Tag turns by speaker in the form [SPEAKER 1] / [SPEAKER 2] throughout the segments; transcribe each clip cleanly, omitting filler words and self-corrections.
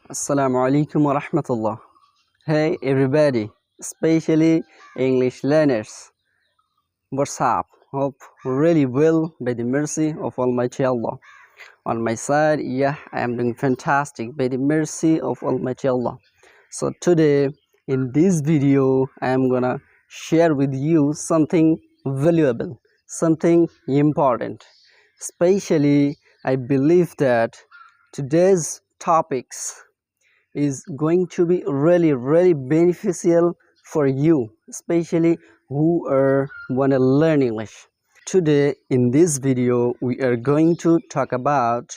[SPEAKER 1] Assalamu alaikum wa rahmatullah. Hey everybody, especially English learners. What's up? Hope really well by the mercy of Almighty Allah. On my side, I am doing fantastic by the mercy of Almighty Allah. So today in this video, I am gonna share with you something valuable, something important. Especially, I believe that today's topics is going to be really beneficial for you, especially who are wanna learn English. Today in this video we are going to talk about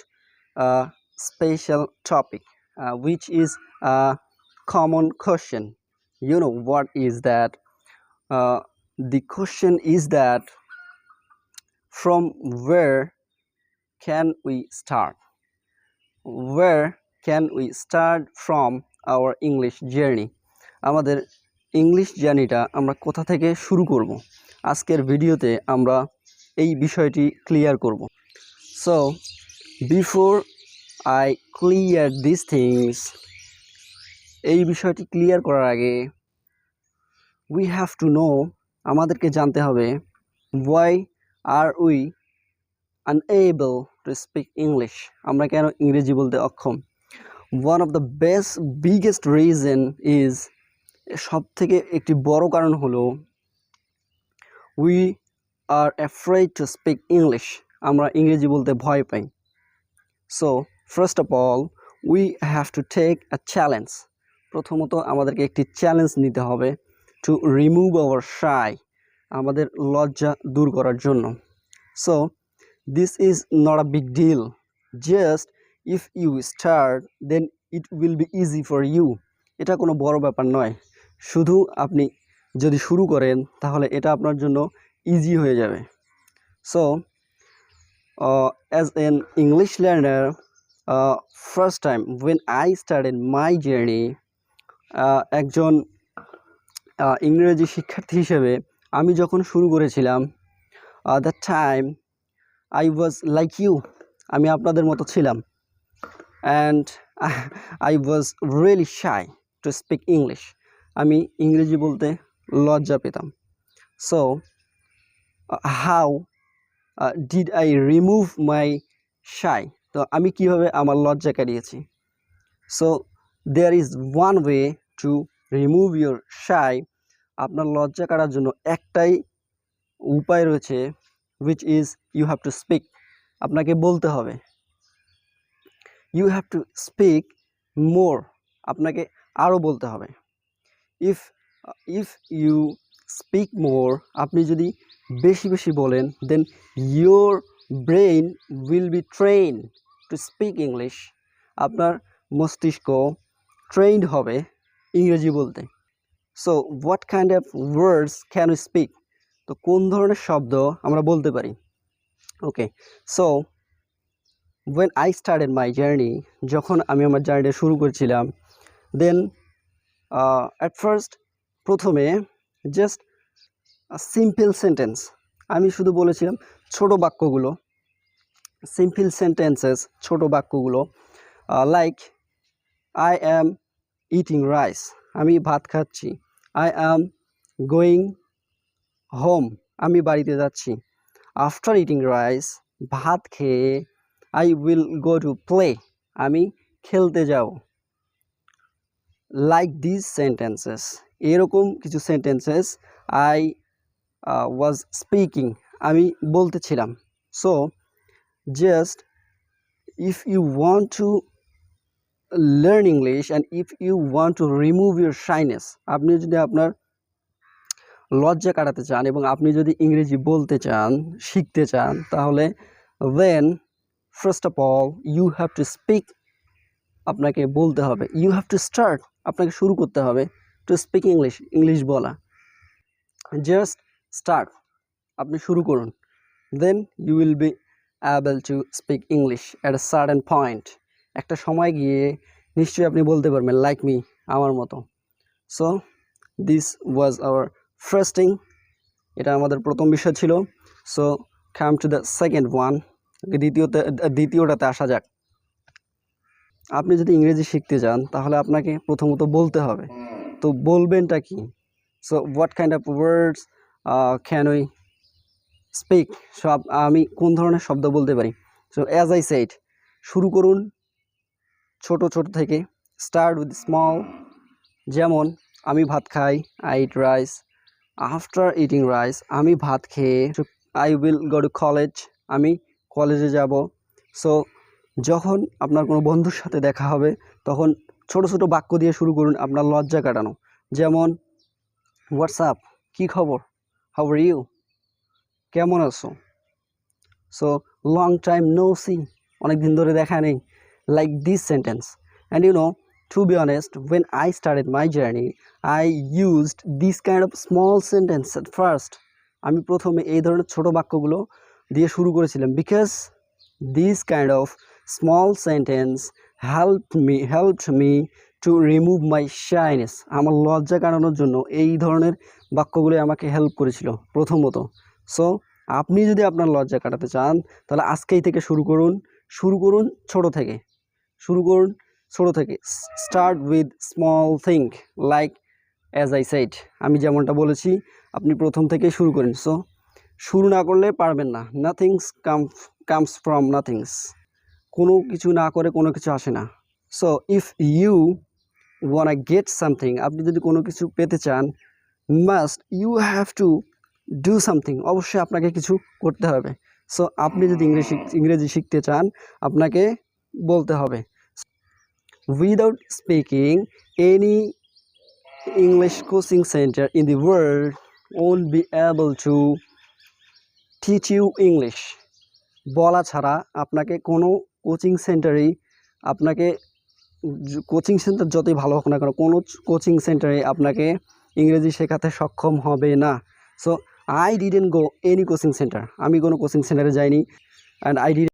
[SPEAKER 1] a special topic, which is a common question. You know what is that? The question is that from where can we start? Where can we start from our English journey? আমাদের English জার্নিটা আমরা কোথা থেকে শুরু করব? আজকের ভিডিওতে আমরা এই বিষয়টি ক্লিয়ার করব। So before I clear these things, এই বিষয়টি ক্লিয়ার করার আগে we have to know, আমাদেরকে জানতে হবে why are we unable to speak English? আমরা কেন ইংরেজি বলতে অক্ষম? One of the biggest reason is, সবথেকে একটি বড় কারণ হলো we are afraid to speak English. আমরা ইংরেজি বলতে ভয় পাই। So first of all we have to take a challenge. প্রথমত আমাদেরকে একটি চ্যালেঞ্জ নিতে হবে to remove our shy, আমাদের লজ্জা দূর করার জন্য। So this is not a big deal. Just if you start, then it will be easy for you. এটা কোনো বড় ব্যাপার নয়, শুধু আপনি যদি শুরু করেন তাহলে এটা আপনার জন্য ইজি হয়ে যাবে। So as an English learner, first time when I started my journey, একজন ইংরেজি শিক্ষার্থী হিসেবে আমি যখন শুরু করেছিলাম, that time I was like you, আমি আপনাদের মতো ছিলাম, and I was really shy to speak English. আমি ইংরেজি বলতে লজ্জা পেতাম। So how did I remove my shy? তো আমি কিভাবে আমার লজ্জা কাটিয়েছি? So there is one way to remove your shy. আপনার লজ্জা কাটার জন্য একটাই উপায় রয়েছে, which is you have to speak. আপনাকে বলতে হবে। You have to speak more. আপনাকে আরো বলতে হবে। If you speak more, আপনি যদি বেশি বেশি বলেন, then your brain will be trained to speak English. আপনার মস্তিষ্ক trained হবে ইংরেজি বলতে। So what kind of words can we speak? তো কোন ধরনের শব্দ আমরা বলতে পারি? Okay, so when I started my journey, যখন আমি আমার জার্নিটা শুরু করেছিলাম, then at first প্রথমে just a simple sentence, আমি শুধু বলেছিলাম ছোট বাক্যগুলো, simple sentences, ছোট বাক্যগুলো, like I am eating rice, আমি ভাত খাচ্ছি, I am going home, আমি বাড়িতে যাচ্ছি, after eating rice, ভাত খেয়ে I will go to play, আমি খেলতে যাব। Like these sentences, এরকম কিছু sentences I was speaking, আমি বলতেছিলাম। So just if you want to learn English and if you want to remove your shyness, আপনি যদি আপনার লজ্জা কাটাতে চান এবং আপনি যদি ইংরেজি বলতে চান, শিখতে চান, তাহলে then first of all you have to speak. আপনাকে বলতে হবে, you have to start, আপনাকে শুরু করতে হবে to speak English, ইংলিশ বলা। just start, আপনি শুরু করুন, then you will be able to speak English at a certain point. একটা সময় গিয়ে নিশ্চয়ই আপনি বলতে পারবেন, like me, আমার মতো। So this was our first thing, এটা আমাদের প্রথম বিষয় ছিল। So come to the second one, দ্বিতীয়টাতে আসা যাক। আপনি যদি ইংরেজি শিখতে চান তাহলে আপনাকে প্রথমত বলতে হবে। তো বলবেনটা কি? So what kind of words can we speak? আমি কোন ধরনের শব্দ বলতে পারি? সো অ্যাজ আই সেড, শুরু করুন ছোট ছোট থেকে, স্টার্ট উইথ স্মল। যেমন আমি ভাত খাই, I eat rice. After eating rice, আমি ভাত খেয়ে I will go to college, আমি কলেজে যাব। সো যখন আপনার কোনো বন্ধুর সাথে দেখা হবে তখন ছোট ছোট বাক্য দিয়ে শুরু করুন আপনার লজ্জা কাটানো। যেমন হোয়াটসঅ্যাপ, কী খবর, হাউ আর ইউ, কেমন আছো। So long time no see, অনেক দিন ধরে দেখা নেই, like this sentence. And you know, to be honest, when I started my journey, I used this kind of small sentence at first. আমি প্রথমে এই ধরনের ছোট বাক্যগুলো দিয়ে শুরু করেছিলাম, because this kind of small sentence helped me to remove my shyness. আমার লজ্জা কাটানোর জন্য এই ধরনের বাক্যগুলো আমাকে হেল্প করেছিল প্রথমত। সো আপনি যদি আপনার লজ্জা কাটাতে চান তাহলে আজকেই থেকে শুরু করুন ছোট থেকে, start with small thing, like as I said, আমি যেমনটা বলেছি আপনি প্রথম থেকেই শুরু করেন। সো শুরু না করলে পারবেন না। নাথিংস কামস ফ্রম নাথিংস, কোনো কিছু না করে কোনো কিছু আসে না। So if you want get something, আপনি যদি কোনো কিছু পেতে চান, you have to do something, অবশ্যই আপনাকে কিছু করতে হবে। সো আপনি যদি ইংরেজি শিখতে চান আপনাকে বলতে হবে। Without speaking, any English coaching center in the world won't be able to teach you English. বলা ছাড়া আপনাকে কোনো কোচিং সেন্টারেই কোচিং সেন্টার যতই ভালো হোক না কেন, কোনো কোচিং সেন্টারে আপনাকে ইংরেজি শেখাতে সক্ষম হবে না। So I didn't go any coaching centre, আমি কোনো কোচিং সেন্টারে যাইনি, অ্যান্ড